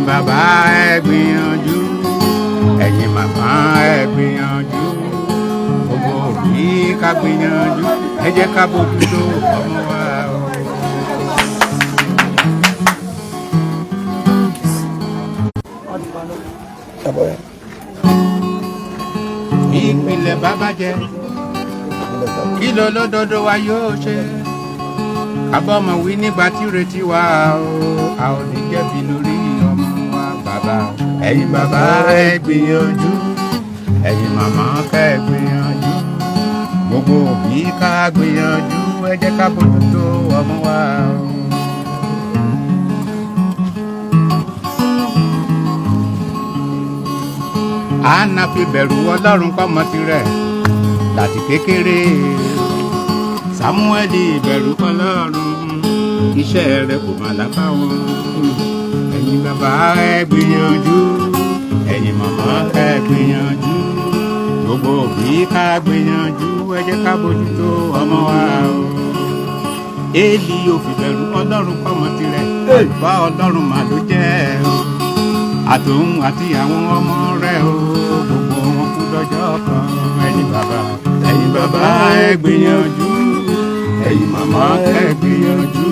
ẹ̀yin bàbá ẹ gbìyànjú ẹ̀yin màmá ẹ gbìyànjú gbogbo òbí ká gbìyànjú ẹ jẹ́ ká bójútó ọmọ wa o. ìpìlẹ̀ bàbá jẹ́ kí ló lódodo wa yóò ṣe kábọ́mọ̀ wí nígbà tí retí wa o a ò ní jẹ̀bi lórí ọmọ wa bàbá ẹ̀yin bàbá ẹ gbìyànjú ẹ̀yin màmá ká ẹ gbìyànjú gbogbo òbí ká gbìyànjú ẹ jẹ́ ká bójútó ọmọ wa o. Àná fi bẹ̀rù Ọlọ́run kọ́mọ tirẹ̀ láti kékeré Sámúẹ́lì bẹ̀rù Ọlọ́run iṣẹ́ rẹ̀ kò má lápá wọn. ẹ̀yin bàbá ẹ gbìyànjú ẹ̀yin màmá ẹ gbìyànjú gbogbo òbí ká gbìyànjú ẹ jẹ́ ká bójútó ọmọ wa o. Élì ò fi bẹ̀rù Ọlọ́run kọ́mọ tirẹ̀ àlùfáà Ọlọ́run mà ló jẹ́ o àtòun àti àwọn ọmọ rẹ̀ o gbogbo wọn kú lọ́jọ́ kan. ẹ̀yin bàbá ẹ gbìyànjú ẹ̀yin màmá ẹ gbìyànjú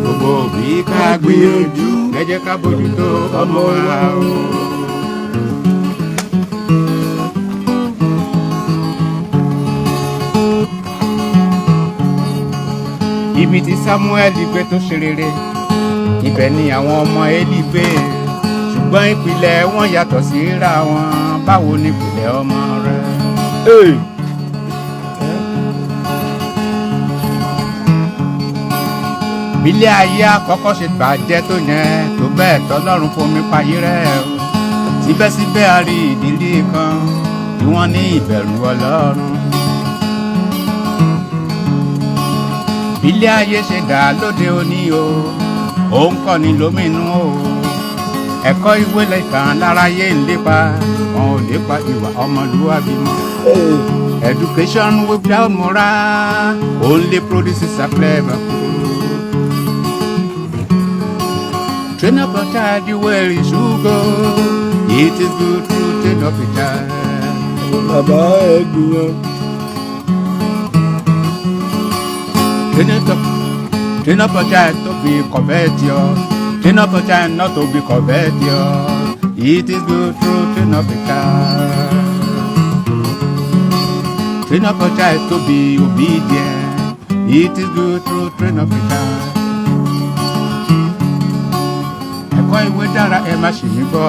gbogbo òbí ká gbìyànjú ẹ jẹ́ ká bójútó ọmọ wa o. ibi tí Sámúẹ́lì gbé tó ṣe rere ibẹ̀ ni àwọn ọmọ Élì gbé ṣùgbọ́n ìpìlẹ̀ wọn yàtọ̀ síra wọn. báwo ni ìpìlẹ̀ ọmọ rẹ? bílẹ̀ ayé àkọ́kọ́ ṣe bàjẹ́ tó yẹn tó bẹ́ẹ̀ tọ́lọ́run fomi payé rẹ̀ o. síbẹ̀síbẹ̀ a rí ìdílé kan tí wọ́n ní ìbẹ̀rù Ọlọ́run. bílẹ̀ ayé ṣe dà lóde òní o òun kọ́ ni lómìnú o. ẹ̀kọ́ ìwé lẹ́kàn láráyé ń lépa wọn ò lépa ìwà ọmọlúwàbí mọ́. education without moral only produces a clever fool. train up a child the way he should go. It is good to train up a child. Bàbá ẹ gbìyànjú. Train up a child to be covetous. Train up a child not to be covetous. It is good to train up a child. Train up a child to be obedient. It is good to train up a child. Ẹ̀kọ́ ìwé dára ẹ má ṣì mí gbọ́.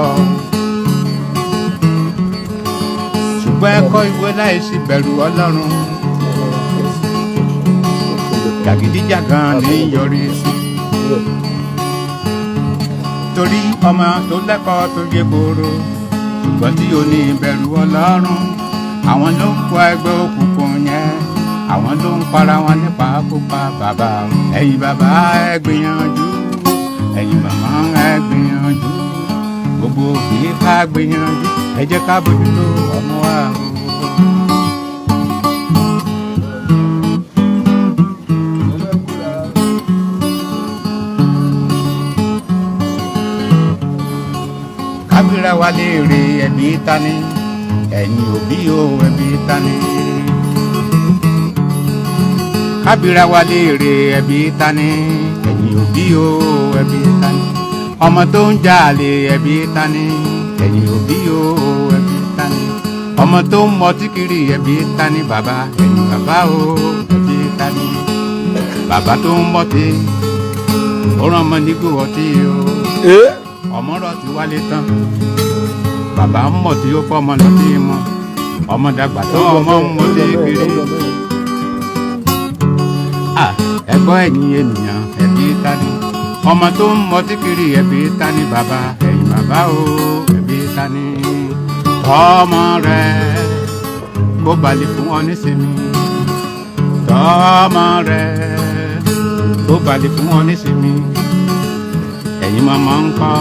Ṣùgbọ́n ẹ̀kọ́ ìwé láì sí bẹ̀rù Ọlọ́run. Jàgídíjàgan ní yọrí sí. Torí ọmọ tó lẹ́kọ̀ọ́ tó yé kóró ṣùgbọ́n tí ó ní ìbẹ̀rù Ọlọ́run àwọn ló ń kó ẹgbẹ́ òkùnkùn yẹn àwọn ló ń para wọn nípa púpà bàbá. ẹ̀yin bàbá ẹ gbìyànjú ẹ̀yin màmá ẹ gbìyànjú gbogbo òbí ká gbìyànjú ẹ jẹ́ ká bójútó ọmọ wa. kábìrà wa léèrè ẹ̀bí tani ẹ̀yin òbí o ẹ̀bí tani. kábìrà wa léèrè ẹ̀bí tani ẹ̀yin òbí o ẹ̀bí tani. ọmọ tó ń jalè ẹ̀bí tani ẹ̀yin òbí o ẹ̀bí tani. ọmọ tó ń mọtí kiri ẹ̀bí tani bàbá ẹ̀yin bàbá o ẹ̀bí tani. bàbá tó ń mọtí ó rán ọmọ nígbò ọtí o. ọmọ rọ ti wálé tán bàbá ń mọ̀ tí ó fọmọ lọ sí mọ́ ọmọ dàgbà tó ọmọ ń mọ̀ sí kiri. ẹgbọ́ ẹ̀yin ènìyàn ẹ̀bí tani ọmọ tó ń mọ̀ sí kiri ẹ̀bí tani bàbá ẹ̀yin bàbá o ẹ̀bí tani. tọ́mọ rẹ kó balẹ̀ fún wọn nísìnyí tọ́mọ rẹ kó balẹ̀ fún wọn nísìnyí. ẹ̀yin màmá ń kọ́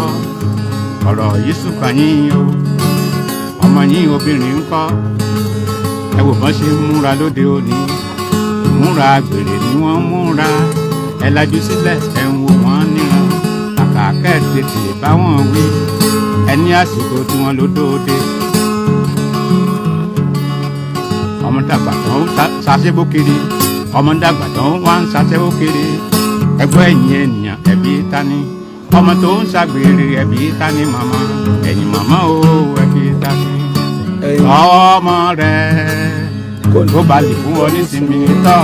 ọ̀rọ̀ yìí sùkà yín o ọmọ yín obìnrin ń kọ́ ẹ wò bọ́n ṣe ń múra lóde òní múra gbèrè ni wọ́n múra ẹ lajú sílẹ̀ ẹ ń wò wọ́n níran kàkà kẹ́tètè báwọn wí ẹni àsìkò tí wọ́n ló dóde. ọmọ dàgbà tó ń ṣàṣẹ́bó kiri ọmọ dàgbà tó ń wá ń ṣàṣẹ́bó kiri ẹgbẹ́ ẹ̀yìn ènìyàn ẹ̀bí tani ọmọ tó ń ṣàgbèrè ẹ̀bí tani màmá ẹ̀yìn màmá o ẹ̀bí tani ọmọ rẹ̀ kó balẹ̀ fún ọ nísìnyí tọ́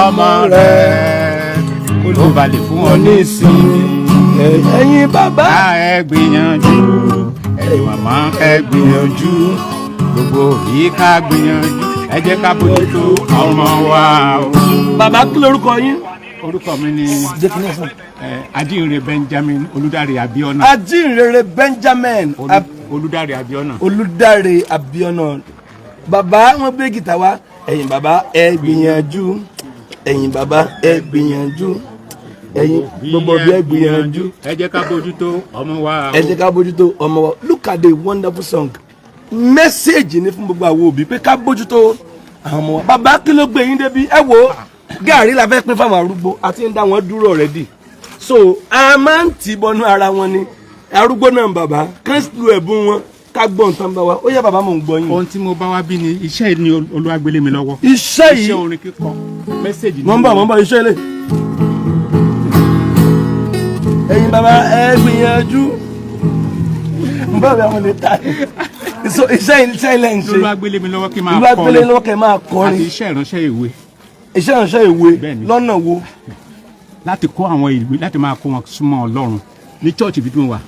ọmọ rẹ̀ kó balẹ̀ fún ọ nísìnyí. ẹ̀yin bàbá ẹ gbìyànjú ẹ̀yin màmá ẹ gbìyànjú gbogbo yìí ká gbìyànjú ẹ jẹ́ ká bójútó ọmọ wa o. bàbá kí lorúkọ yín. orúkọ mi ni Ajínrere Benjamin Olùdarí Abiona. Ajínrere Benjamin Olùdarí Abiona. Olùdarí Abiona. bàbá wọn gbé gìtá wá ẹ̀yin bàbá ẹ gbìyànjú ẹ̀yin bàbá ẹ gbìyànjú ẹ̀yin gbogbo bí ẹ gbìyànjú ẹ jẹ́ ká bójútó ọmọ wa o. ẹ jẹ́ ká bójútó ọmọ wa. Look at the wonderful song. Mẹ́sẹ̀gì ni fún gbogbo àwọn òbí pé ká bójútó àwọn ọmọ wa. bàbá kí ló gbé yín débi ẹ wo gàrí la fẹ́ pín fáwọn arúgbó àti ń dá wọn dúró already so a máa ń tì bọnú ara wọn ni arúgbó náà bàbá kán lu ẹ̀bùn wọn ká gbọ́n tán bá wa ó yá bàbá mò ń gbọ́ yín. ohun tí mo bá wá bí ni iṣẹ́ yìí ni Olúwa gbélé mi lọ́wọ́. iṣẹ́ yìí iṣẹ́ orin kíkọ mẹ́sẹ̀gì ni. mọ̀ ń bọ̀ iṣẹ́ ilé. ẹ̀yin bàbá ẹ gbìyànjú ń bọ̀ bí àwọn lè ta iṣẹ́ ilé ń ṣe. Olúwa gbélé mi lọ́wọ́ kí n máa kọrin. Olúwa gbélé lọ́wọ́ kí n máa kọrin. àti iṣẹ́ ìránṣẹ́ ìwé. iṣẹ́ ìránṣẹ́ ìwé lọ́nà wo. láti kọ́ àwọn ìwé láti máa kó wọn súnmọ́ Ọlọ́run ní church ibi tí mo wà.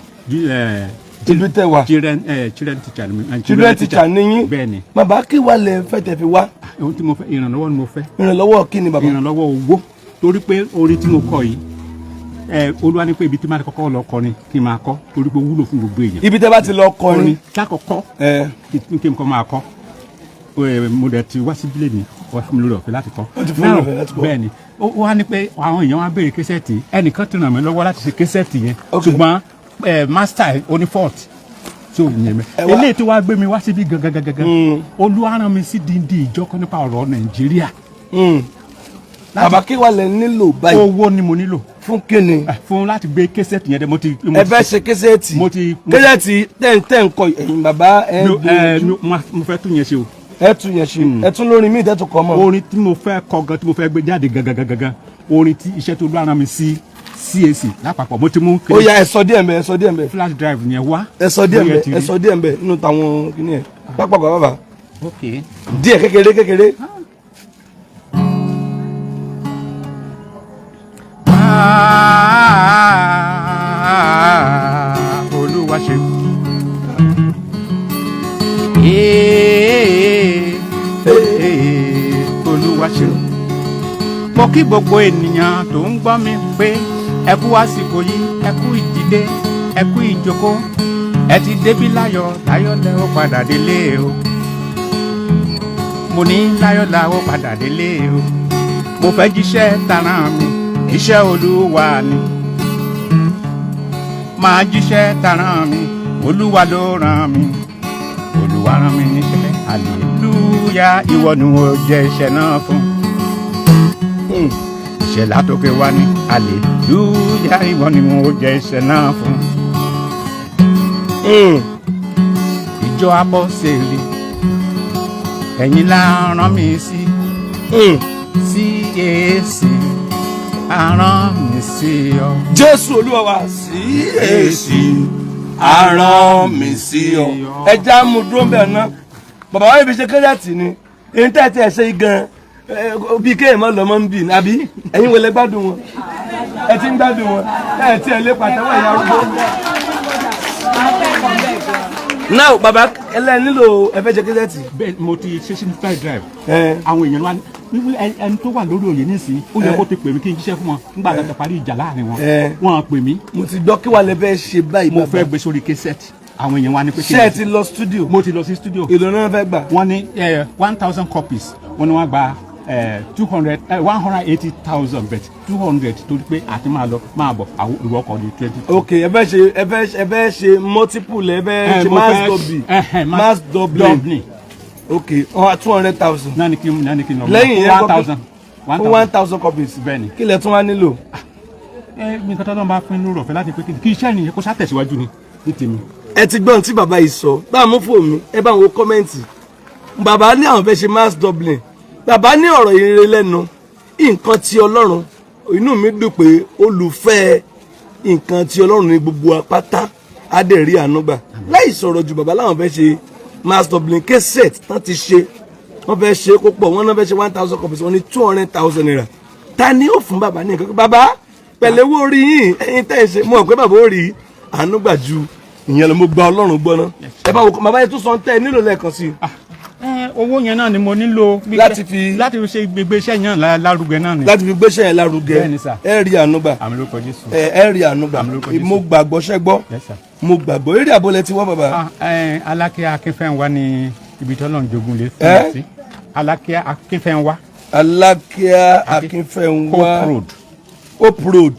ibi tẹ wa children teacher ni yín. bẹ́ẹ̀ni. bàbá kí wàá lẹ fẹ́ tẹ̀ fi wá. ohun tí mo fẹ́ ìrànlọ́wọ́ ni mo fẹ́. ìrànlọ́wọ́ kí ni bàbá. ìrànlọ́wọ́ owó torí pé orin tí mo kọ yìí Olúwa ní pé ibi tí máa kọ́kọ́ lọ kọrin kí n máa kọ torí pé ó wúlò fún gbogbo èèyàn. ibi tẹ bá ti lọ kọrin lákọ̀ọ́kọ́ kí n kọ́ máa kọ́ mo dẹ̀ ti wá sí bílẹ̀ ní wọ́n fún mi lórí ọ̀fẹ́ láti kọ́. bẹ́ẹ̀ ni ó wá ní pé àwọn èèyàn wá béèrè késẹ́ẹ̀tì ẹnìkan ti ràn mí lọ́wọ́ láti ṣe késẹ́ẹ̀tì yẹn ṣùgbọ́n master oní fault tí ò yẹn mẹ́ eléyìí tí wàá gbé mi wá síbí gangan Olúwa rán mi sí díndín ìjọkọ́ nípa ọ̀rọ̀ Nàìjíríà. bàbá kí wàá lẹ nílò báyìí. owó ni mo nílò. fún kíni. fún láti gbé késẹ́ẹ̀tì yẹn dẹ mo ti. ẹ fẹ́ ṣe késẹ́ẹ̀tì. késẹ́ẹ̀tì tẹ̀ ń kọ ẹ̀yin bàbá ẹ̀ ń gbìyànjú. mo fẹ́ tún yẹn ṣe o. ẹ tún yẹn ṣe ẹ tún lórin míì tẹ́ tún kọ mọ́. orin tí mo fẹ́ kọ gan tí mo fẹ́ gbé jáde gangan orin tí iṣẹ́ tó lọ́ra mi sí CAC lápapọ̀ mo ti mú. ó yá ẹ sọ díẹ̀ mbẹ́ ẹ sọ díẹ̀ mbẹ́. flash drive yẹn wá. ẹ sọ díẹ̀ mbẹ́ ẹ sọ díẹ̀ mbẹ́ nínú tàwọn kìíní ẹ pápákọ̀ bàbá. ok. díẹ̀ kékeré. Olúwa ṣe. Olúwa ṣe. Mo kí gbogbo ènìyàn tó ń gbọ́ mi pé ẹ kú àsìkò yìí ẹ kú ìdílé ẹ kú ìjókòó ẹ ti débí láyọ̀ lẹ ó padà délé o. mo ní láyọ̀ la ó padà délé o. mo fẹ́ jíṣẹ́ tara mi iṣẹ́ Olúwa ni. máa jíṣẹ́ tara mi Olúwa ló rán mi. Olúwa rán mi níṣẹ́ hallelujah ìwọ ni mo jẹ́ iṣẹ́ náà fún. iṣẹ́ látòkè wá ní hallelujah ìwọ ni mo jẹ́ iṣẹ́ náà fún. ìjọ apọ́sẹ̀lì ẹ̀yin la rán mi sí. CAC arán mi sí ọ. Jésù Olúwa wa CAC arán mi sí ọ. ẹ já mu dúró ń bẹ̀ ná bàbá wa ibi ṣe kérésì ni èyí tẹ́ ẹ ti ẹ̀ ṣe gan bí kéèyàn mọ́ lọ́mọ́ ń bì ní àbí ẹ̀yin wọlé gbádùn wọn ẹ ti ń gbádùn wọn ẹ ti ẹ̀ lé pàtẹ́wọ́ ẹ̀yà arúgbó. now bàbá ẹlẹ́ nílò ẹ fẹ́ ṣe kérésì. bẹ́ẹ̀ mo ti ṣe sínú flight drive. àwọn èèyàn wa ẹni tó wà lórí òye nísìnyí ó yẹ kó ti pè mí kí n jíṣẹ́ fún wọn nígbà tó ti parí ìjà láàrin wọn wọn pè mí. mo ti gbọ́ kí wàá lè fẹ́ ṣe báyìí bàbá. mo fẹ́ gbé sórí késẹ́ẹ̀tì àwọn èèyàn wa ní pé kí n. ṣé ẹ ti lọ studio. mo ti lọ sí studio. èlò náà fẹ́ gbà. wọ́n ní 1000 copies wọ́n ní wọ́n gba 180,000 bet 200 torí pé àti máa lọ máa bọ̀ àwọn ìwọ ọkọ̀ ní 20. ok ẹ fẹ́ ṣe multiple ẹ fẹ́ ṣe mass doubling. ok 200,000. náà ni kí n lọ lẹ́yìn yẹn 1,000 1,000 copies. bẹ́ẹ̀ni. kí lẹ tún wá nílò. mi nǹkan tó lọ́n bá fún inú rọ̀ fẹ́ láti pé kí iṣẹ́ nìyẹn kó ṣàtẹ̀síwájú ni ní tèmi. ẹ ti gbọ́n tí bàbá yìí sọ bá a mú fóònù mi ẹ bá wo kọ́mẹ́ǹtì bàbá ní àwọn fẹ́ ṣe mass Dublin bàbá ní ọ̀rọ̀ ìrere lẹ́nu nǹkan tí Ọlọ́run inú mi dùn pé olùfẹ́ nǹkan tí Ọlọ́run ní gbogbo apáta adẹ̀rí ànúgbà láì sọ̀rọ̀ ju bàbá láwọn fẹ́ ṣe mass Dublin cassette tán ti ṣe wọ́n fẹ́ ṣe kó pọ̀ wọ́n náà fẹ́ ṣe 1,000 copies wọ́n ní 200,000 naira ta ni ó fún bàbá ní nǹkan bàbá pẹ̀lẹ́wọ́ orí yìí ẹ̀yin tẹ́ ẹ ṣe mọ̀ pé bàbá ó rí ànúgbà ju ìyẹn lọ mo gba Ọlọ́run gbọ́ náà ẹ bá wo bàbá yẹn tún sọ tẹ́ ẹ nílò lẹ́ẹ̀kan sí i. owó yẹn náà ni mo nílò láti fi ṣe gbégbé iṣẹ́ yẹn lárugẹ náà ni. láti fi gbé iṣẹ́ yẹn lárugẹ ẹ rí ànúgbà ẹ rí ànúgbà mo gbàgbọ́ ṣẹ́gbọ́ mo gbàgbọ́ eré àbọ̀lẹ̀ ti wá bàbá. Alákíá Akínfẹ́ńwá ni ibi tí Ọlọ́run jogún lé fún mi sí. Alákíá Akínfẹ́ńwá. Alákíá Akínfẹ́ńwá Hope Road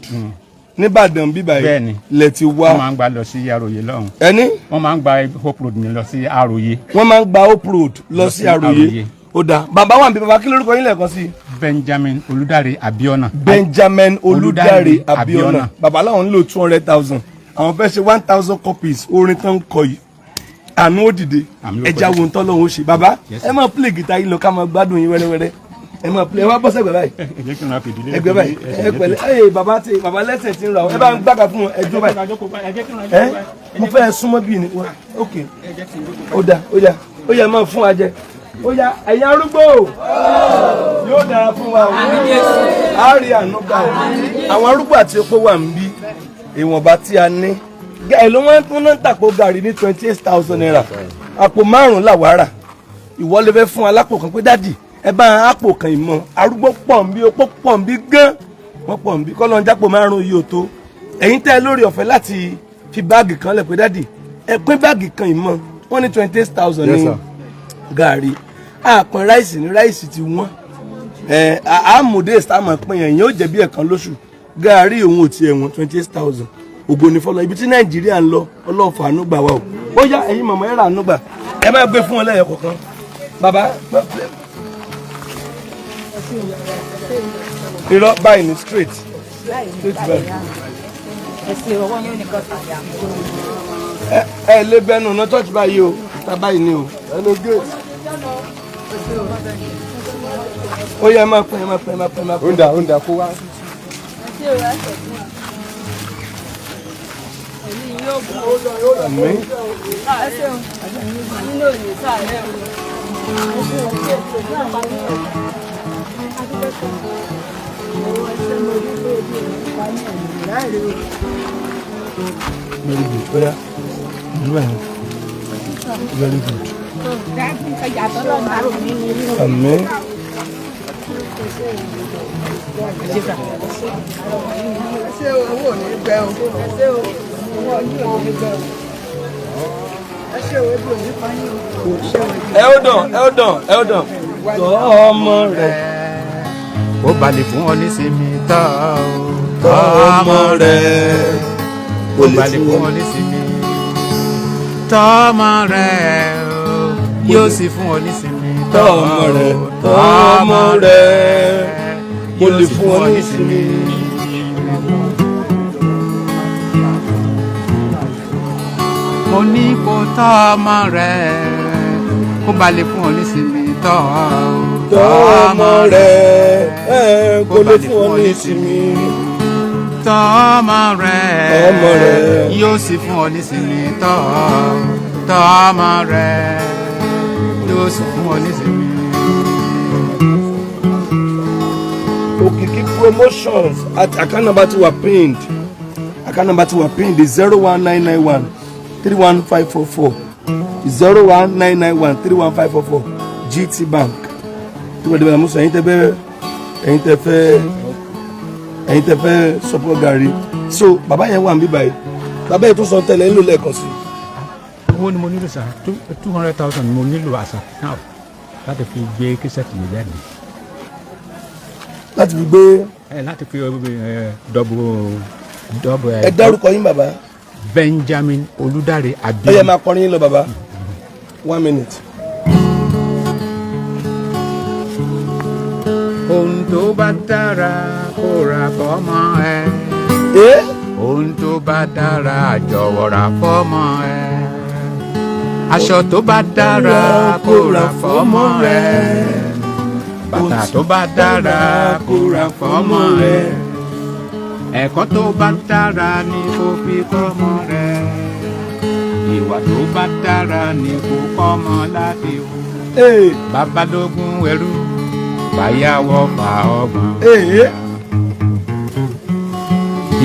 nìbàdàn bíbá yìí lẹ ti wá. wọ́n máa ń gba lọ sí Àròyé lọ́hùn. ẹni. wọ́n máa ń gba Hope Road mi lọ sí Àròyé. wọ́n máa ń gba Hope Road lọ sí Àròyé. ó dáa bàbá wà níbi bàbá kí lórúkọ yín lẹ́ẹ̀kan sí. Benjamin Olùdarí Abiona. Benjamin Olùdarí Abiona bàbá làwọn nílò 200,000 àwọn fẹ́ ṣe 1,000 copies orin tán kọ yìí àánú ó dìde ẹja wo ń tọ́ lọ́wọ́ ó ṣe bàbá ẹ máa play guitar yìí lọ ká máa gbádùn yín wẹ́rẹ́wẹ́rẹ́ ẹ máa play ẹ wá bọ́ sẹ́gbẹ̀ báyìí ẹgbẹ́ báyìí ẹ pẹ̀lẹ́ ẹ bàbá lẹ́sẹ̀ tí ń ra ẹ bá ń gbàgbà fún ẹjọ́ báyìí ẹ mo fẹ́ súnmọ́ bíi ni ok ó yá máa fún wa jẹ ó yá ẹ̀yin arúgbó yóò dára fún wa á rí àánú gbà àwọn arúgbó àti opó wà ń bí ìwọ̀nba tí a ní èló wọn tún náà tàpó gàrí ní 28,000 naira àpò 5 làwárà ìwọ lè fẹ́ fún alápò kan pé dádì ẹ bá àpò kan ìmọ̀ arúgbó pọ̀ ń bí opó pọ̀ ń bí gán wọ́n pọ̀ ń bí kọ́lọ́n jápò 5 yìí ò tó ẹ̀yin tẹ́ lórí ọ̀fẹ́ láti fi báàgì kan lẹ̀ pé dádì ẹ pín báàgì kan ìmọ̀ wọ́n ní 28,000 ní gàrí àpọn ráìsì ní ráìsì ti wọ́n àmúdé ìsàmọ̀ pín yẹn yóò jẹ́ bí ẹ̀kan lóṣù gàrí òun ò tiẹ̀ wọ́n 28,000 ògo ní fọlọ ibi tí Nàìjíríà ń lọ Ọlọ́run fàánú gbà wá o ó yá ẹ̀yin mọ̀mọ́ ẹ rà àánú gbà ẹ máa gbé fún wọn lẹ́yìn kọ̀ọ̀kan bàbá irọ́ báyìí ní straight báyìí. ẹ lé bẹ́nu ọ̀nà church báyìí o ta báyìí ni o ẹ ló gé ó yẹ ẹ máa pẹ́ ẹ máa pẹ́ ẹ máa pẹ́ ẹ máa pẹ́. ó ń dà kó wá. Àmín. Very good. Oya. Very good. Àmín. Eldon tọ́ ọmọ rẹ̀ ó balẹ̀ fún ọ nísìmí tọ́ ọmọ rẹ̀ ó balẹ̀ fún ọ nísìmí tọ́ ọmọ rẹ̀ yóò sì fún ọ nísìmí tọ́ ọmọ rẹ̀ ó lè fún ọ nísìmí. mo ní kó tọ́ ọmọ rẹ̀ kó balẹ̀ fún ọ nísìmí tọ́ ọmọ rẹ̀ kó lè fún ọ nísìmí. tọ́ ọmọ rẹ̀ yóò sì fún ọ nísìmí tọ́ ọmọ rẹ̀ yóò sì fún ọ nísìmí. Òkìkí promotions at account number tí wà pinned is 01991 31544 01991 31544 GT Bank. Tí wọ́n dẹ̀ bá mú sọ ẹ̀yin tẹ́ fẹ́ support gàrí so bàbá yẹn wà ń bí báyìí bàbá yẹn tó sọ tẹ́lẹ̀ ń lò lẹ́ẹ̀kan sí. owó ni mo nílò sá 200,000 ni mo nílò àṣà náà láti fi gbé kíṣẹ́ẹ̀tì mi jáde. láti fi gbé. láti fi dọ́bù ẹ dárúkọ yín bàbá. Benjamin Olùdarí Abiona. ẹ yẹ máa kọrin yín lọ bàbá 1 minute. ohun tó bá dára kó ra fọmọ ẹ. ohun tó bá dára jọ̀wọ́ rà fọ́mọ ẹ. Aṣọ tó bá dára kó rà fọ́mọ ẹ. Bàtà tó bá dára kó rà fọ́mọ ẹ. Ẹ̀kọ́ tó bá dára ni kó fi kọ́mọ rẹ. Ìwà tó bá dára ni kó kọ́mọ láti wù. Babalógun ẹrú báyàwó fa ọgbọ̀n.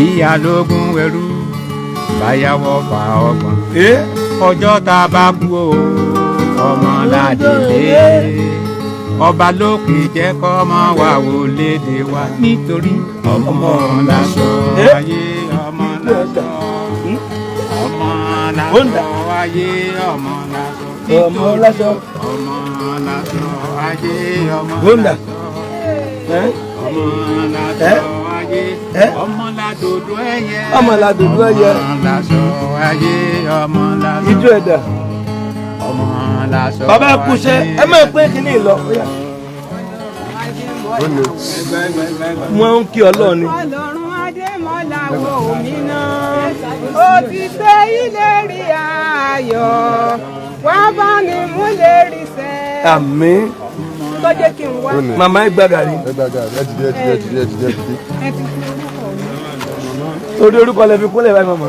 Ìyálógun ẹrú báyàwó fa ọgbọ̀n. Ọjọ́ tá a bá kú o ọmọ ládìlé. Ọba lókè jẹ́ kọ́mọ wa wò lédè wa nítorí ọmọ láṣọ ayé ọmọ láṣọ. Ọmọ láṣọ ayé ọmọ láṣọ. Ọmọ láṣọ. Ọmọ láṣọ ayé ọmọ láṣọ. Ọmọ láṣọ ayé ọmọ ládòdò ẹyẹ. Ọmọ ládòdò ẹyẹ. Ọmọ láṣọ ayé ọmọ láṣọ. Ijó ẹ̀dá. Ọmọ láṣọ. Bàbá ẹ kúṣẹ́ ẹ máa pé kíní lọ. Wọ́n ń kí Ọlọ́run ni. Ọlọ́run Adémọ́lá wo mi náà, ó ti ṣe ìlérí ayọ̀, wá bá mi mú lérí sẹ́. Àmín. Tó jẹ́ kí n wá. Màmá ẹ gbàgà ni. Ẹ dìde. Ẹ ti fi orúkọ mi. Torí orúkọ lẹ fi kúnlẹ̀ báyìí màmá.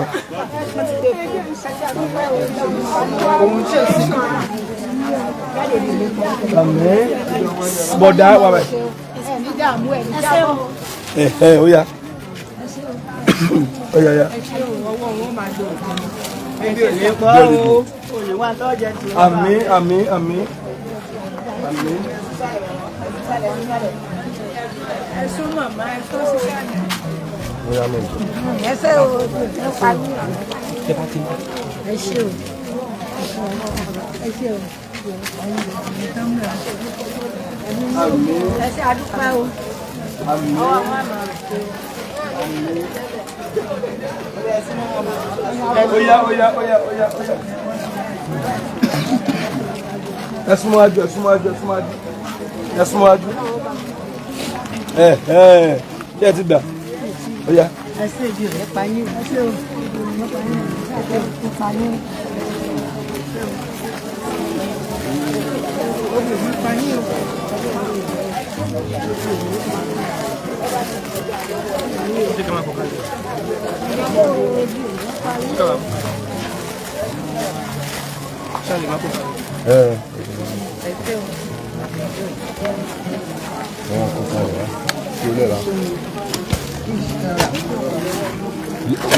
Àmín. Bọ̀dá wà báyìí. Ó yá. Ó yá. Àmín. Ẹ̀sùn màmá ẹ̀sùn sísàlẹ̀. Ẹsẹ̀ o, ẹ parí. Ẹ ṣé o. Ẹ ṣé adúpẹ́ o. Ọwọ́ wọn máa rẹ̀. Ó yá. Ẹ súnmọ́ wájú. Ṣé ẹ ti gbà? Ó yá. Ẹ ṣé ìdí rẹ̀ pa yín. Ẹ ṣé o. Pa yín.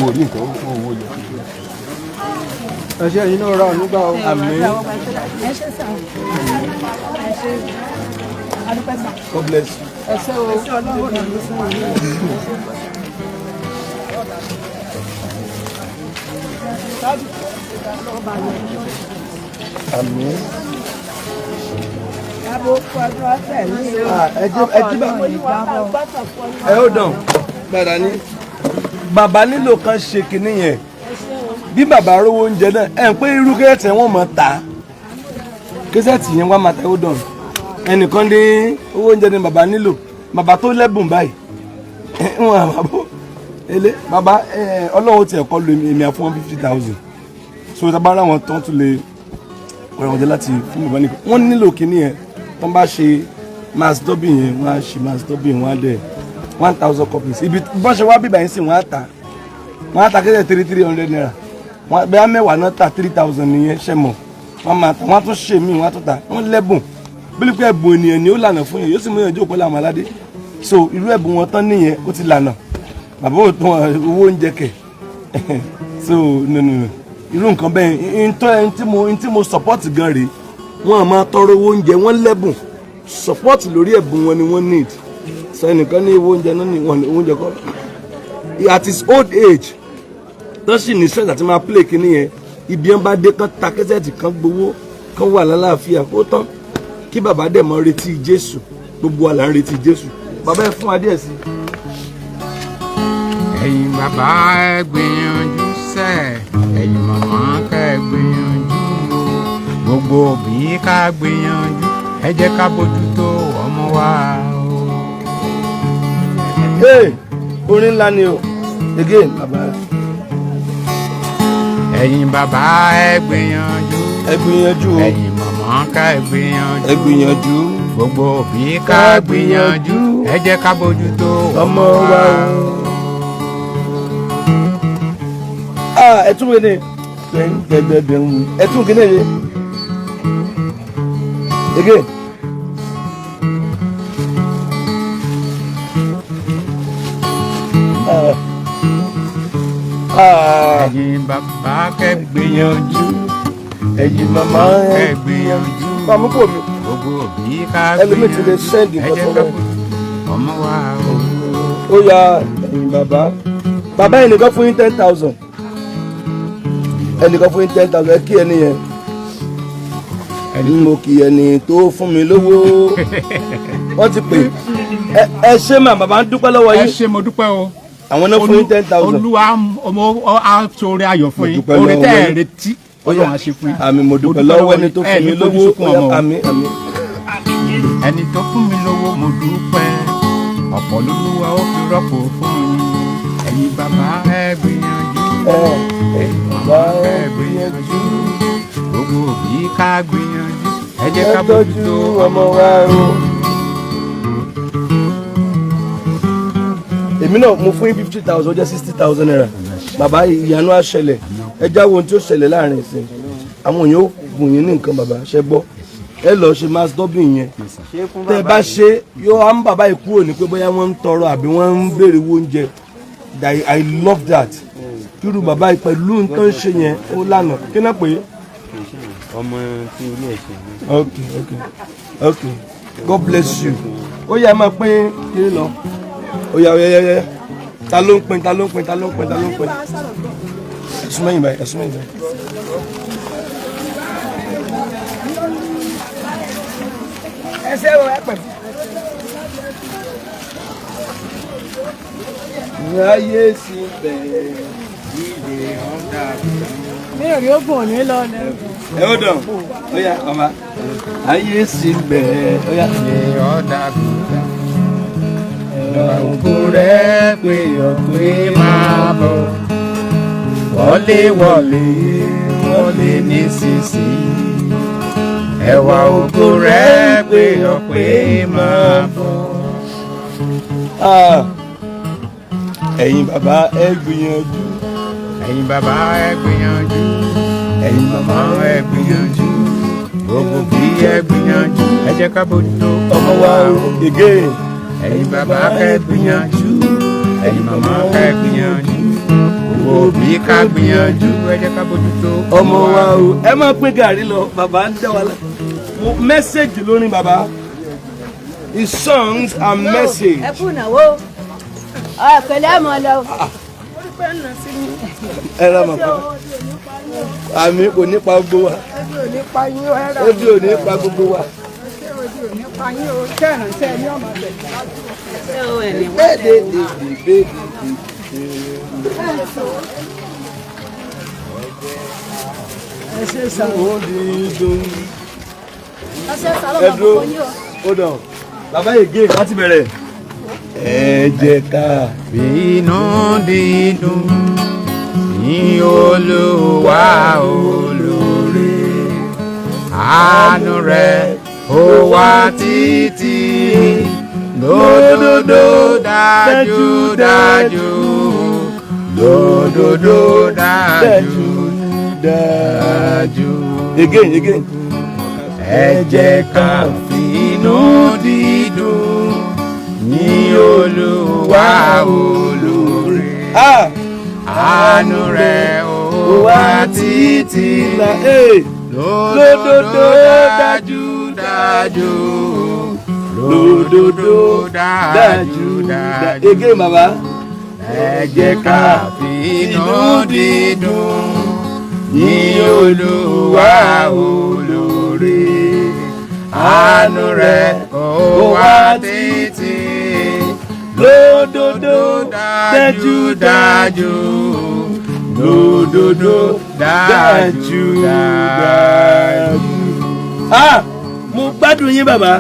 Orí nǹkan owó yẹ. Ẹṣẹ́ yìí náà rà nígbà àmín. Ẹ ṣé sà. Ẹ ṣé. Adúpẹ́ sà. God bless you. Ẹ ṣé o. Ẹ ṣé Ọlọ́run náà ló fún wa. Àmín. Ẹ ó dàn gbàdá ní. Bàbá nílò kan ṣe kinní yẹn. Bí bàbá rówó oúnjẹ náà ẹ̀ ń pé irú kẹ́tẹ̀ wọ́n mọ̀ ta. Kẹ́sẹ̀tì yẹn wá máa tẹ́ ó dàn. Ẹnìkan ní owó oúnjẹ ni bàbá nílò. Bàbá tó lẹ́bùn báyìí. Wọ́n àbábọ̀. Ele bàbá Ọlọ́run ti ẹ̀kọ́ lo èmi àfún 50,000. So tá bá ra wọn tán tún lè ọ̀rọ̀ wọn jẹ́ láti fún bàbá nìkan. Wọ́n nílò kinní yẹn. Tán bá ṣe mass dubbing yẹn, wọ́n á ṣe mass dubbing wọ́n á dẹ̀ 1,000 copies. Ibi bọ́n ṣe wá bíbá yín sí wọ́n á ta kẹ́sẹ̀ 300 naira. Wọ́n bẹ́ẹ̀ mẹ́wàá náà ta 3,000 nìyẹn ṣẹ̀ mọ̀. Wọ́n máa ta wọ́n á tún ṣe míì wọ́n á tún ta. Wọ́n lẹ́bùn. Bílí pé ẹ̀bùn ènìyàn ni ó lànà fún yẹn yóò sì mú yẹn jókòó láwọn aládé. So irú ẹ̀bùn wọn tán nìyẹn ó ti lànà. Bàbá ò tún owó oúnjẹ kẹ̀. So no. Irú nǹkan bẹ́ẹ̀ n tí mo support gan rèé. Wọ́n á máa tọrọ owó oúnjẹ wọ́n lẹ́bùn. Support lórí ẹ̀bùn wọn ni wọ́n need. So ẹnìkan ní owó oúnjẹ náà ní wọn oúnjẹ kọ́. At his old age tó sì ní stress àti máa play kíní yẹn ibi yẹn bá dé kán ta kẹ́sẹ̀tì kan gbowó kán wà lálàáfíà kó tán kí bàbá dẹ̀ mọ́ retí Jésù gbogbo wa là ń retí Jésù bàbá ẹ fún wa díẹ̀ sí. Ẹ̀yin bàbá ẹ gbìyànjú sẹ́ ẹ̀yin màmá ká ẹ gbìyànjú gbogbo òbí ká gbìyànjú ẹ jẹ́ ká bójútó ọmọ wa o. Orin ńlá ni o. again bàbá. ẹ̀yin bàbá ẹ gbìyànjú. ẹ gbìyànjú. ẹ̀yin màmá ká ẹ gbìyànjú. ẹ gbìyànjú. gbogbo òbí ká gbìyànjú. ẹ jẹ́ ká bójútó ọmọ wa o. ẹ tún wé ní ẹ tún kí ní yé again. ẹ̀yin bàbá kẹ́ gbìyànjú. ẹ̀yin màmá kẹ́ gbìyànjú. pàmò kò mi. gbogbo òbí ká ẹlòmíì lè sẹ́ndì ẹ jẹ́ ká ọmọ wa o. ó yá ẹ̀yin bàbá ẹnìkan fún yín 10,000 ẹnìkan fún yín 10,000 ẹ kí ẹni yẹn mo kì í ẹni tó fún mi lówó wọ́n ti pè ẹ ṣé mà bàbá ń dúpẹ́ lọ́wọ́ yín. ẹ ṣé mo dúpẹ́ o. àwọn náà fún yín 10,000. olúwa á sọ̀rọ̀ ayọ̀ fún yín orí tẹ́ ẹ̀ retí ọlọ́run á ṣe fún yín. àmì mo dúpẹ́ lọ́wọ́ ẹni tó fún mi lówó àmì. ẹni tó fún mi lówó mo dúpẹ́ ọ̀pọ̀ lolúwa ó fi rọ́pò fún yín. ẹ̀yin bàbá ẹ gbìyànjú. ẹ̀yin màmá ẹ gbìyànjú. gbogbo òbí ká gbìyànjú. ẹ jẹ́ ká bójútó ọmọ wa o. èmi náà mo fún yín 50,000 ó jẹ́ 60,000 naira bàbá ìyanu á ṣẹlẹ̀ ẹ jáwọ́ ohun tí ó ṣẹlẹ̀ láàrin ìsìn àwọn èèyàn ó gùn yín ní nǹkan bàbá ṣẹ gbọ́ ẹ lọ ṣe mass dubbing yẹn tẹ ẹ bá ṣe yóò á ń bàbá yìí kúrò ní pé bóyá wọ́n ń tọrọ àbí wọ́n ń béèrè owó oúnjẹ I love that irú bàbá yìí pẹ̀lú nǹkan ṣe yẹn ó lànà kí náà pé. ọmọ tí orí ẹ̀ ṣe. ok God bless you ó yẹ máa pín kiri lọ ó yá ta ló ń pín ẹ̀sùn mẹ́yìn báyìí ẹsẹ̀ wo ẹ pẹ̀lú. ayé sí bẹ̀rẹ̀ ìdè ọ̀dà. mi ò rí ogun òní lọ lẹ́gùn. ẹ ó dàn ó yá ọba ayé sí bẹ̀rẹ̀ ó yá. ìdè ọ̀dà gbùgbà òkú rẹ̀ pé ọ̀pẹ́ máa bọ̀ wọlé nísinsìnyí ẹwà òkú rẹ̀ pé ọ̀pẹ́ máa bọ̀. ẹ̀yin bàbá ẹ gbìyànjú. ẹ̀yin bàbá ẹ gbìyànjú. ẹ̀yin màmá ẹ gbìyànjú. gbogbo bí ẹ gbìyànjú. ẹ jẹ́ ká bójútó ọmọ wa again. ẹ̀yin bàbá ẹ gbìyànjú. ẹ̀yin màmá ẹ gbìyànjú. gbogbo bí ká gbìyànjú. ẹ jẹ́ ká bójútó ọmọ wa o. ẹ máa pín gàrí lọ bàbá ń dá wa lá. mẹ́sẹ̀gì lórí bàbá. his songs are message. ẹ kú ìnáwó pẹ̀lẹ́ mọ lọ. ẹ ra màmá àmì kò ní pa gbogbo wa. ebi ò ní pa gbogbo wa. ẹ dúró ó dàn bàbá yìí gé láti bẹ̀rẹ̀. ẹ jẹ́ ká bínú dídùn ní Olúwa olóore àánú rẹ̀ ó wà títí lódodo dájúdájú lódodo dájúdájú. again. ẹ jẹ́ ká fínú dídùn ní Olúwa olóore àánú rẹ̀ ó wà títí lódodo dájúdájú lódodo dájúdájú. again bàbá. ẹ jẹ́ ká fínú dídùn ní Olúwa olóore àánú rẹ̀ ó wà títí lódodo dájúdájú lódodo dájúdájú. mo gbádùn yín bàbá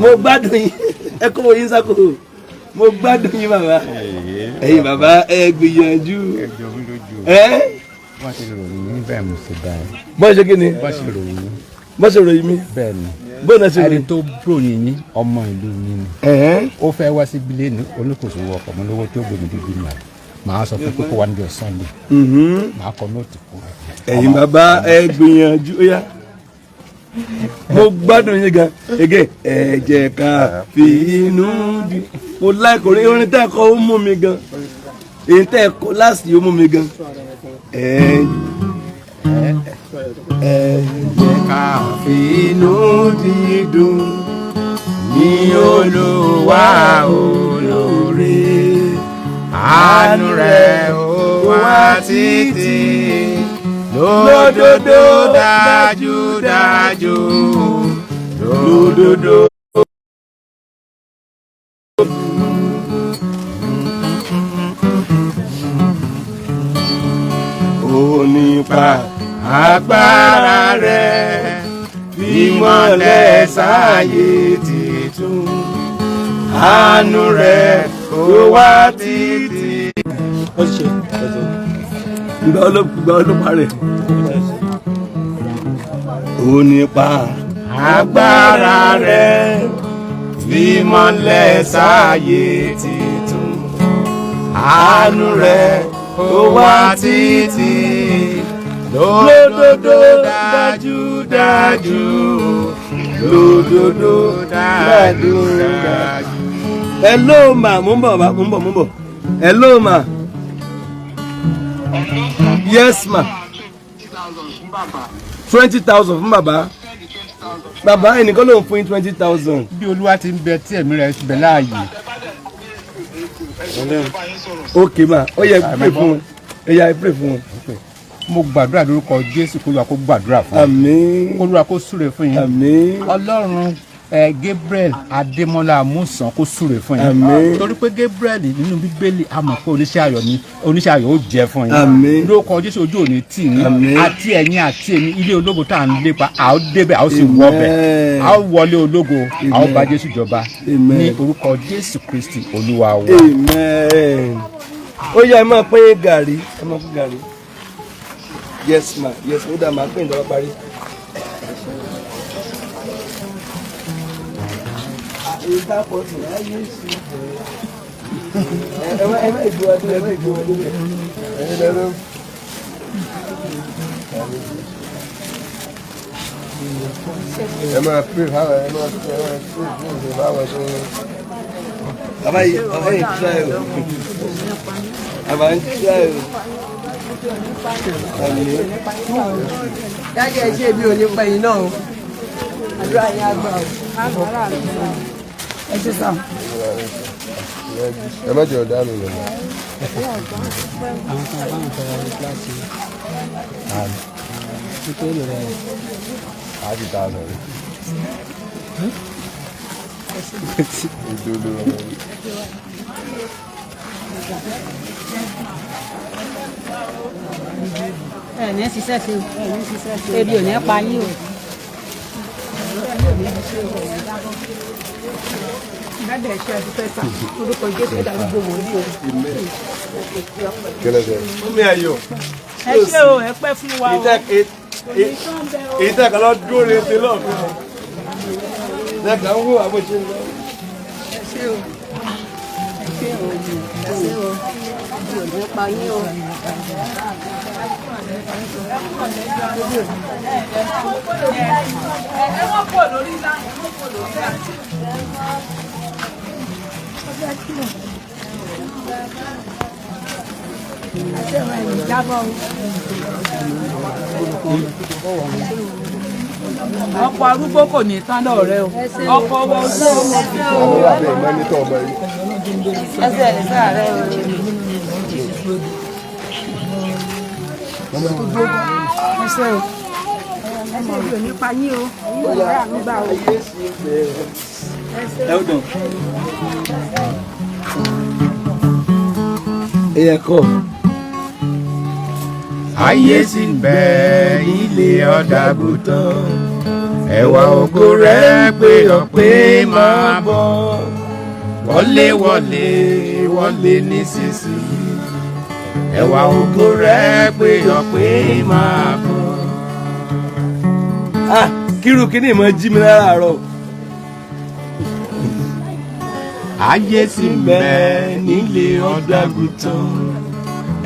mo gbádùn yín ẹ kó yín sáko mo gbádùn yín bàbá ẹ̀yin bàbá ẹ gbìyànjú ẹjọ́ mi lójú ẹ wọ́n ti ròyìn yín bẹ́ẹ̀ mo ṣe dáa bọ́ ṣe kí ni bọ́ ṣe ròyìn yín bọ́ ṣe ròyìn mi bẹ́ẹ̀ ni bó náà ṣe ẹni ròyìn tó ròyìn yín ọmọ ìlú yín ni ó fẹ́ wá síbi lé ní olùkóso ọkọ̀ mọ́ lówó tó gbèmí dídí nà màá sọ fún kókó wa níjọ́ Sunday màá kọ nóòtù fún wa. ẹ̀yin bàbá ẹ gbìyànjú ó yá mo gbádùn yín gan ege ẹ jẹ́ ká fi inú di mo láìkò rí orin tẹ́ ẹ kọ ó mú mi gan èyí tẹ́ ẹ kọ láti ó mú mi gan ẹ jẹ́ ká fi inú dídùn ní Olúwa olóore àánú rẹ̀ ó wá títí lódodo dájúdájú lódodo. Ó nípa agbára rẹ̀ ìmọ́lẹ̀ sáyé titun àánú rẹ̀ ó wá títí. Gbà ọlọ́pàá rẹ̀. Ó nípa agbára rẹ̀ ìmọ́lẹ̀ sáyé titun àánú rẹ̀ ó wá títí lódodo dájúdájú lódodo dájúdájú. Hello ma mo ń bọ̀ hello ma. Yes ma. 20,000 fún bàbá. Bàbá ẹnìkan ló ń fún yín 20,000. bí Olúwa ti ń bẹ tí ẹ̀mí rẹ̀ ti bẹ láàyè. Ok ma ó yẹ pray fún wọn ẹ yà pray fún wọn. mo gbàdúrà lórúkọ Jésù kó Olúwa kó gbàdúrà fún yín. Àmín. kó Olúwa kó súre fún yín. Àmín. Ọlọ́run Gabriel Adémọ́lá Amúsàn kó súre fún yín. Àmín. torí pé Gabriel nínú Bíbélì a mọ̀ pé oníṣẹ́ ayọ̀ ni oníṣẹ́ ayọ̀ ó jẹ́ fún yín. Àmín. lórúkọ Jésù ojú òní tì yín. Àmín. àti ẹ̀yin àti èmi ilé ológo tá à ń lépa a ó débẹ̀ a ó sì wọbẹ̀ a ó wọlé ológo a ó bá Jésù jọba ní orúkọ Jésù Kristi Olúwa wa. Amen. Ó yẹ ẹ máa pín gàrí ẹ máa pín gàrí. Yes ma yes ó dà máa pín ìjọba parí. ẹ máa pè fáwọn ẹ máa pè fáwọn tó. Bàbá yìí tíráì o. Bàbá ń tíráì o. Dájú ẹ ṣe bí òní pẹ̀yìn náà o. Àdúrà yẹn á gbà o. Ẹ ṣe sàn. ẹ má jẹ́ ọ̀dà mi lọ́nà. àwọn kan bá ń fẹ́ra ní kíláàsì nítorí rẹ̀ àti tá a lọ rí. ìdodo rẹ̀. ẹ ní ṣiṣẹ́ ṣe ebi ò ní pa yín o. Ìbádẹ́ ẹ̀ṣẹ́ ẹ̀dí fẹ́ sàn. Orúkọ Jésù ẹ̀dá gbogbo wòlíì o. kílẹ̀ sẹ́. Fúnmi ayọ̀. Ẹ ṣé o, ẹ pẹ́ fún wa o. Èyí tẹ̀ kọ́ lọ dúró ní ti lọ́ọ̀kan. Lẹ́ka ń wò àbóṣe lọ. Ẹ ṣé o. Ẹ ṣé o. Ẹ ṣé o. Ebi ò ní pa yín o. Ẹ wọ́n pọ̀ lórí láyé. Ẹ wọ́n pọ̀ lórí láyé. Ọkọ̀ arúgbó kò ní tán lọ́rẹ́ o. Ọkọ̀ ọwọ́ ojú ọmọ àwọn wà bẹ́ẹ̀ mọ́nítọ̀ ọmọ yìí. ẹsẹ̀ ẹ̀sẹ̀ rẹ̀ o. Ẹsẹ̀ o. Ẹsẹ̀ ìlú nípa yín o. Ẹ̀yin ò rà mí gbà o. Hold on. Ẹ̀kọ́. ayé sì ń bẹ ilé ọ̀dàgùtàn ẹwà ògo rẹ̀ pé ọ̀pẹ máa bọ̀ wọlé wọlé wọlé nísinsìnyí ẹwà ògo rẹ̀ pé ọpẹ́ máa bọ̀. Kírun kí ni ìmọ̀ jí mi láràárọ̀. Ayé sì ń bẹ nílé ọ̀dọ́ àgùntàn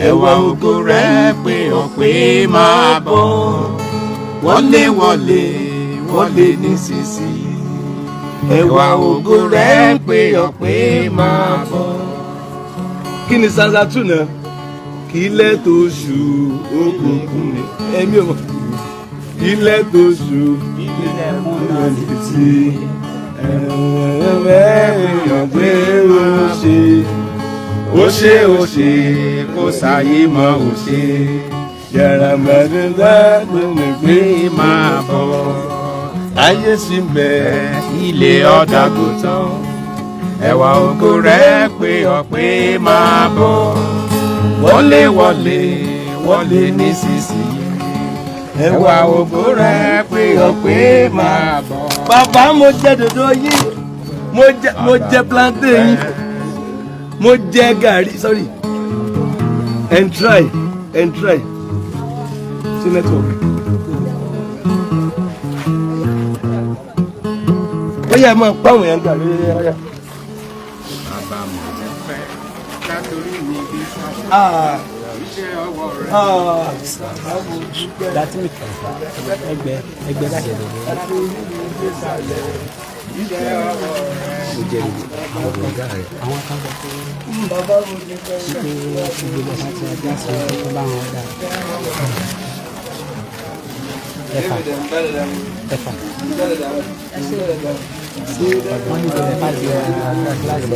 ẹwà ògo rẹ̀ pé ọpẹ́ máa bọ̀. Wọlé wọlé wọlé nísinsìnyí ẹwà ògo rẹ̀ pé ọpẹ́ máa bọ̀. Kí ni sansa tún náà? Kí ilẹ̀ tó ṣú òkùnkùn mi. Ẹ̀mí ò mọ̀. Kí ilẹ̀ tó ṣú ilẹ̀ kúnlẹ̀ létí. Ẹ̀rọ pé ó ṣe kó sáyé mọ́ ó ṣe. Yàrá mẹ́rìndínláàdúnrún pé máa bọ̀. Ayé sì ń bẹ ilé ọ̀dọ́ àgùntàn ẹwà ògo rẹ̀ pé ọpẹ́ máa bọ̀. Wọlé wọlé wọlé nísinsìnyí ẹwà ògo rẹ̀ pé ọpẹ́ máa bọ̀. Bàbá mo jẹ dòdò yín, mo jẹ plantain yín, mo jẹ gàrí, sorry, and try. See network. Ó yẹ máa pàwọn yẹn gàrí yáyá. Bàbá mo fẹ́ látòrí mi bí sábà iṣẹ́ ọwọ́ rẹ̀. Láti mi ẹgbẹ́ láti ẹ̀dọ̀ mo jẹ́ àwọn ọ̀gá rẹ̀ àwọn kan sọ pé gbogbo ẹ̀ka tí a já sí ọkọ̀ bá wọn dá ẹ̀fà wọ́n ní ìbẹ̀rẹ̀ bá di kíláàsì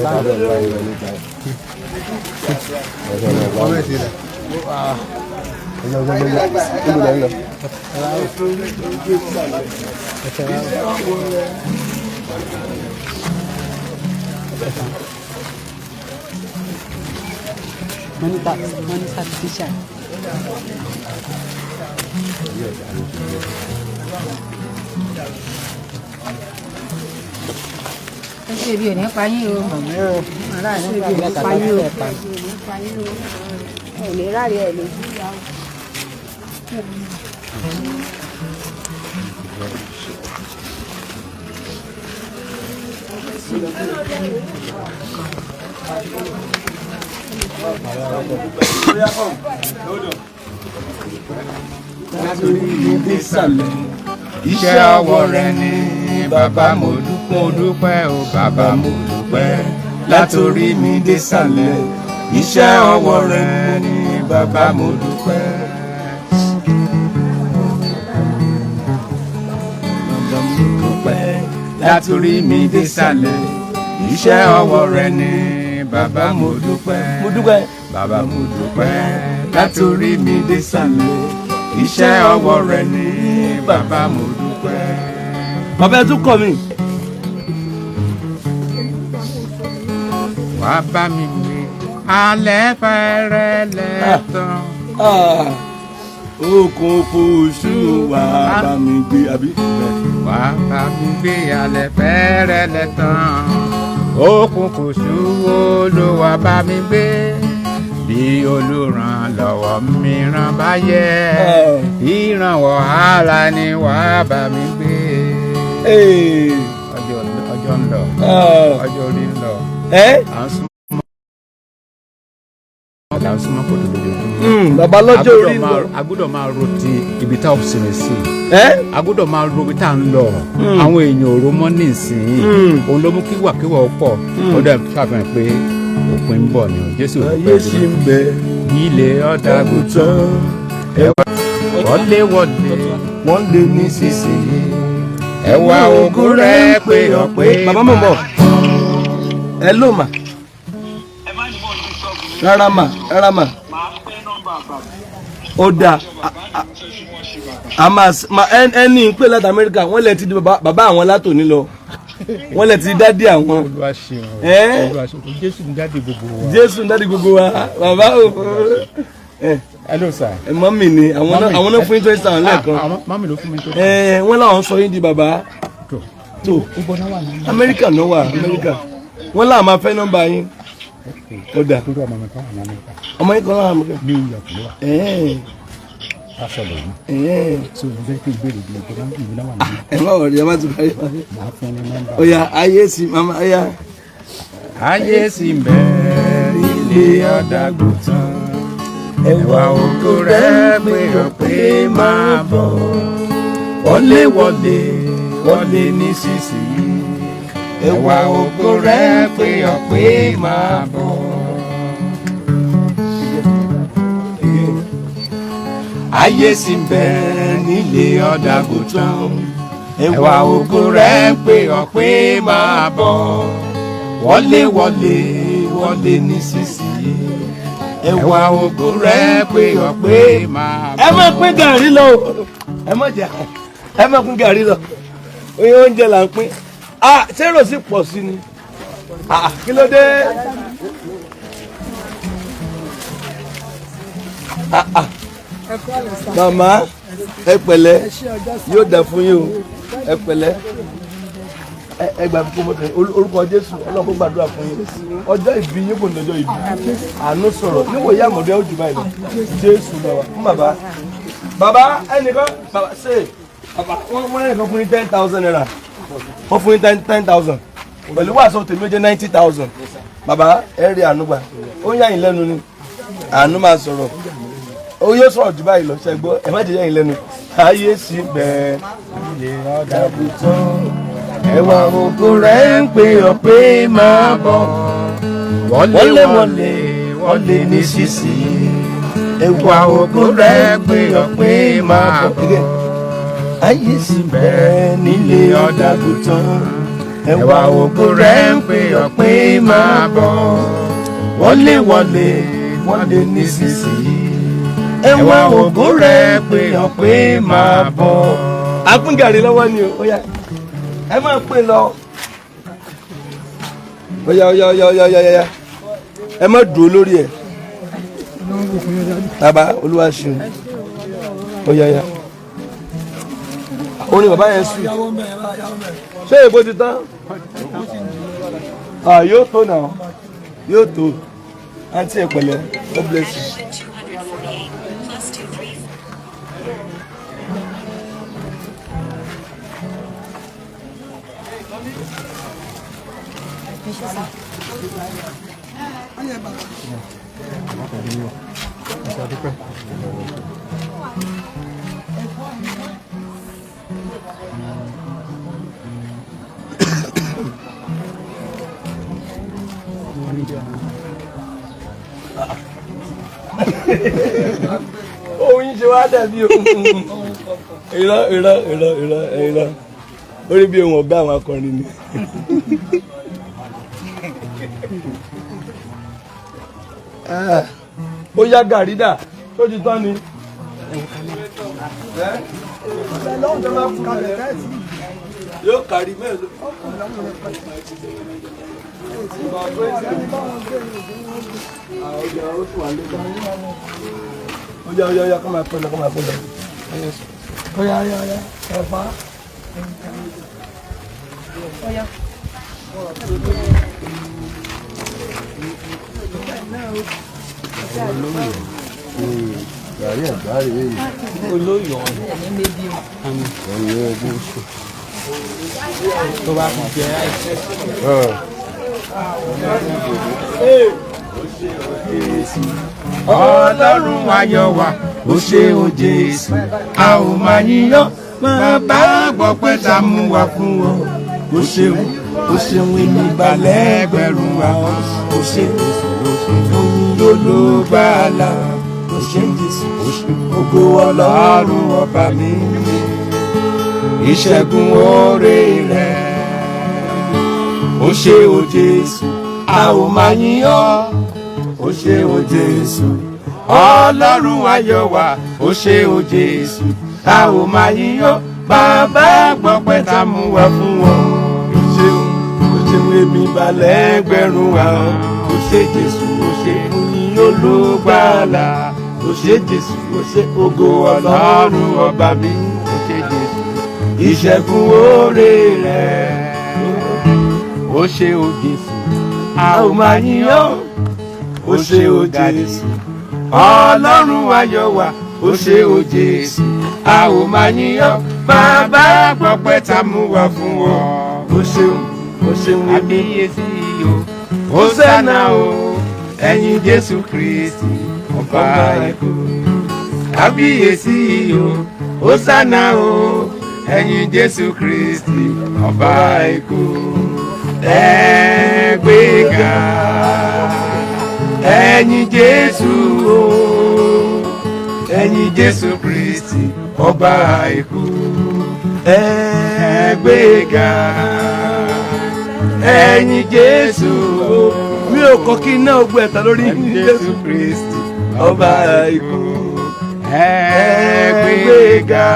báwọn monitor teacher. Ṣé ibi ò ní pa yín o? Aláàánú ibi ò ní pa yín o. Ẹ lè ráre ẹ lè jí ìyá o. Iṣẹ́ ọwọ́ rẹ̀ ni bàbá mo dúpẹ́ o bàbá mo dúpẹ́ látòrí mi désàlẹ̀. Iṣẹ́ ọwọ́ rẹ̀ ni bàbá mo dúpẹ́. Látòrí mi désàlẹ̀. Iṣẹ́ ọwọ́ rẹ̀ ni bàbá mo dúpẹ́. Bàbá mo dúpẹ́ látòrí mi désàlẹ̀. Iṣẹ́ ọwọ́ rẹ̀ ni bàbá mo dúpẹ́. Bàbá ẹ tún kọ mi. Wá bá mi gbé alẹ́ fẹ́rẹ́ lẹ́tàn. Okùn oṣù wá bá mi gbé àbí. Wá bá mi gbé alẹ́ fẹ́rẹ́ lẹ́tàn. Okùn oṣù Olúwa bá mi gbé. Bí olùrànlọ́wọ́ mìíràn bá yẹ, ìrànwọ́ ààlà ni wà bá mi gbé. Ọjọ́ ń lọ, ọjọ́ orí ń lọ. À ń súnmọ́ kòtò lójoojúmọ́. Bàbá lọ́jọ́ orí ń lọ. A gbọ́dọ̀ máa ro ti ibi tá ò sinmi sí. A gbọ́dọ̀ máa ro ibi tá à ń lọ. Àwọn èèyàn ò ro mọ́ nísìnyí. Òun ló mú kíwàkíwà ó pọ̀. Ó dẹ̀ ṣàfihàn pé òpin ń bọ̀ ni o. Jésù ò Ayé sì ń bẹ ilé ọ̀dọ́ àgùntàn ẹwà wọlé nísinsìnyí ẹwà ògo rẹ̀ pé ọpẹ́. Bàbá mọ̀ mọ̀. Ẹ ló mà. Rárá mà. Ó dáa. Ẹni ń pè láti Amẹ́ríkà wọ́n lè ti di bàbá àwọn látòní lọ. Wọ́n lè ti dádì àwọn. Jésù ń dádì gbogbo wa. Jésù ń dádì gbogbo wa. Bàbá o. Hello sir. Mọ́mì ni àwọn náà fún yín 20,000 lẹ́ẹ̀kan. Mọ́mì ló fún mi tó. Wọ́n láwọn sọ yín di bàbá. Tó Amẹ́ríkà náà wà Amẹ́ríkà. wọ́n láà máa fẹ́ nọ́mbà yín. Ó dà. Ọmọ yín kan láà mú kẹ́. Ní ìyọ̀kùn ló wà. Aṣọ́lẹ̀ yìí. So mo fẹ́ kí ìbéèrè bí ẹgbẹ́ náà ìlú náà wà nínú. Ẹ má wọ̀rọ̀ ẹ má ti parí. Màá fún ní nọ́mbà. Ó yá ayé sí mama ó yá. Ayé sì ń bẹ nílé ọ̀dàgùtàn. Ẹwà ògo rẹ̀ pé ọ̀pẹ máa bọ̀. Wọlé wọlé wọlé nísinsìnyí. Ẹwà ògo rẹ̀ pé ọ̀pẹ máa bọ̀. Ayé sì ń bẹ nílé ọ̀dàgùtàn. Ẹwà ògo rẹ̀ pé ọ̀pẹ máa bọ̀. Wọlé wọlé wọlé nísinsìnyí. Ẹwà ògo rẹ̀ pé ọ̀pẹ máa bọ̀. Ẹ má pín gàrí lọ o. Ẹ má pín gàrí lọ. Oyin oúnjẹ là ń pín. Ṣérò sì pọ̀ sí ni. Kí ló dé? Màmá ẹ pẹ̀lẹ́ yóò dà fún yín o. Ẹ pẹ̀lẹ́. Ẹ gbà fún mọ́tò orúkọ Jésù Ọlọ́run kó gbàdúrà fún yín. Ọjọ́ ìbí yín kò ní ọjọ́ ìbí. Àánú sọ̀rọ̀ níwòye àmọ̀dé ojú báyìí lọ. Jésù bàbá fún bàbá. Bàbá ẹnìkan bàbá ṣe bàbá wọ́n ẹnìkan fún ní 10,000 naira. Wọ́n fún ní 10,000. Pẹ̀lú wàásù tèmi ó jẹ́ 90,000. Bàbá ẹ rí àánú gbà. Ó yà yín lẹ́nu ni. Àánú máa sọ̀rọ̀. Ó yóò sọ̀rọ̀ jù báyìí lọ ṣẹ́gbọ́ ẹ má jẹ́ yà yín lẹ́nu. Ayé sì bẹ́ẹ̀ ilé ọ̀dàgùtàn. Ẹwà ògo rẹ̀ ń pè ọ̀pẹ máa bọ̀. Wọlé wọlé wọlé nísinsìnyí. Ẹwà ògo rẹ̀ pé ọ̀pẹ máa bọ̀. Ayé sì ń bẹ nílé ọ̀dàgùtàn. Ẹwà ògo rẹ̀ ń pè ọ̀pẹ máa bọ̀. Wọlé wọlé wọlé nísinsìnyí. Ẹwà ògo rẹ̀ pé ọ̀pẹ máa bọ̀. Àpíngàrí lọ́wọ́ ni o. Ó yá. Ẹ máa pín lọ. Ó yá. Ẹ má dúró lórí ẹ̀. Bàbá Olúwa ṣeun. Ó yá. Ó ní bàbá yẹn sùn. Ṣé èbó ti tán? Yóò tó náà. Yóò tó. Àǹtí ẹ pẹ̀lẹ́. God bless you. Oyin ṣe wá dàbí ohun ìrọ̀ orí bí ohun ọ̀gá àwọn akọrin ni. Ó yá gàrí dà tó ti tán ni. Yóò kárí mẹ́rin. Ó yá kó máa pẹ́ lọ. Ó yá ẹ̀fà. Gàrí ẹ̀gbárí èyí. Olóyè ọ̀nà ọ̀nà ogún oṣù tó bá fi jẹ àìsàn. Ọlọ́run ayọ̀ wa ó ṣe o Jésù a ò máa yíyọ́ bàbá gbọ́ pé ta mú wa fún ọ. Ó ṣeun èmi balẹ̀ ẹgbẹ̀rún àwọn ó ṣe oyin olùgbàlà ó ṣe Jésù ògo Ọlọ́run ọba mi ìṣẹ́gun oore rẹ̀. Ó ṣe o Jésù a ò máa yíyọ́ ó ṣe o Jésù Ọlọ́run ayọ̀ wa ó ṣe o Jésù a ò máa yíyọ́ bàbá gbọ́ pé ta mú wa fún wọn. Ó ṣeun èmi balẹ̀ ẹgbẹ̀rún àwọn ó ṣe Jésù ó ṣe oyin olùgbàlà ó ṣe Jésù ó ṣe ògo Ọlọ́run ọba mi ó ṣe Jésù ìṣẹ́gun oore rẹ̀. Ó ṣe o Jésù a ò máa yìn ọ́. Ó ṣé o Jésù, Ọlọ́run ayọ̀ wa. Ó ṣé o Jésù, a ò máa yìn ọ́. Bàbá gbọ́pẹ́ tá mú wá fún ọ. Ó ṣeun Kábíyèsí o, Hósánà o, ẹ̀yin Jésù Kristi, ọba àìkú. Kábíyèsí o, Hósánà o, ẹ̀yin Jésù Kristi, ọba àìkú. Ẹ gbéga, ẹ̀yin Jésù o, ẹ̀yin Jésù Kristi, ọba àìkú. Ẹ gbéga, ẹ̀yin Jésù o. Mi ò kọ́ kí iná ogun ẹ̀ta lórí Jésù Kristi, ọba àìkú. Ẹ gbéga,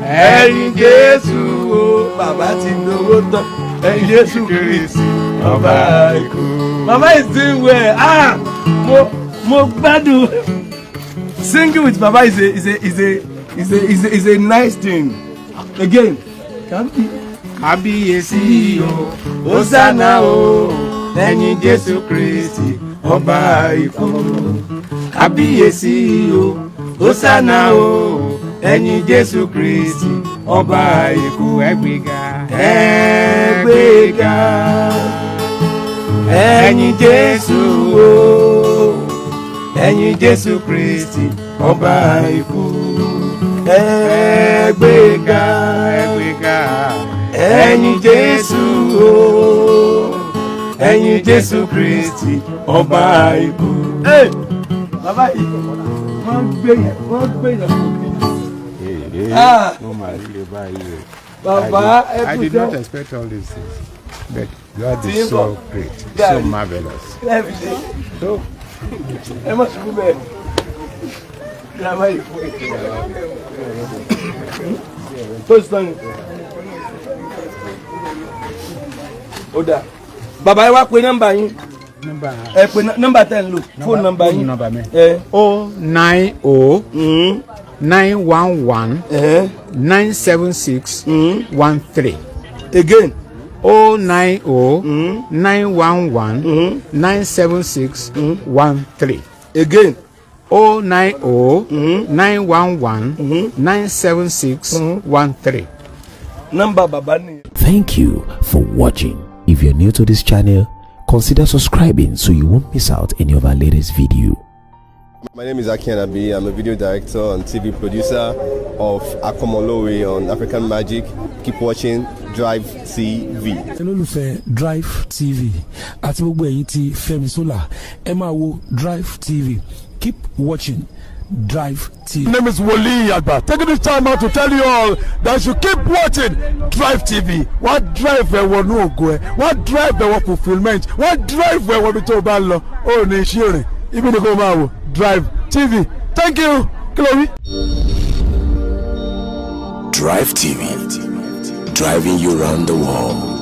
ẹ̀yin Jésù o. Bàbá ti gbowó tán, ẹ̀yin Jésù Kristi, ọba àìkú. Mama is doing well. Mo gbádùn. Singing with Baba is a nice thing. Again, kábíyèsí o, Hósánà o, ẹ̀yin Jésù Kristi, ọba àìkú. Kábíyèsí o, Hósánà o, ẹ̀yin Jésù Kristi, ọba àìkú. ẹ gbéga. Ẹ gbéga, ẹ̀yin Jésù o, ẹ̀yin Jésù Kristi, ọba àìkú. Ẹ gbéga, ẹ̀yin Jésù o, ẹ̀yin Jésù Kristi, ọba àìkú. Bàbá yìí wọ́n gbé yẹn Bàbá I did not expect all these things, but God is so great, so marvelous. So, ẹ má ṣubú bẹ́ẹ̀. Bàbá yìí fún ètò tó sọ ni. Ó dà. Bàbá ẹ wá pe nọ́mbà yín. Ẹ pe nọ́mbà tẹ́ ń lò. Fóònù nọ́mbà yín. 090 911 976 13. Again. 090 911 976 13. Again. 090 911 976 13. Number Baba ni. Thank you for watching. If you're new to this channel, consider subscribing so you won't miss out any of our latest video. My name is Aki Anabi. I'm a video director and TV producer of Akomolowe on African Magic. Keep watching Drivetv. olólùfẹ́ Drivetv àti gbogbo ẹ̀yin tí Fẹ́mi Sola ẹ máa wo Drivetv. Keep watching Drivetv. My name is Wole Agba. Taking this time out to tell you all that you keep watching Drivetv. What drive ẹ̀wọ̀ ní ògo ẹ̀? What drive ẹ̀wọ̀ fulfilment? What drive ẹ̀wọ̀ bí tó bá lọ? Ó ní iṣẹ́ rẹ̀. Ibi ni kò máa wò Drivetv. Thank you. Chloe. Drivetv, driving you around the world.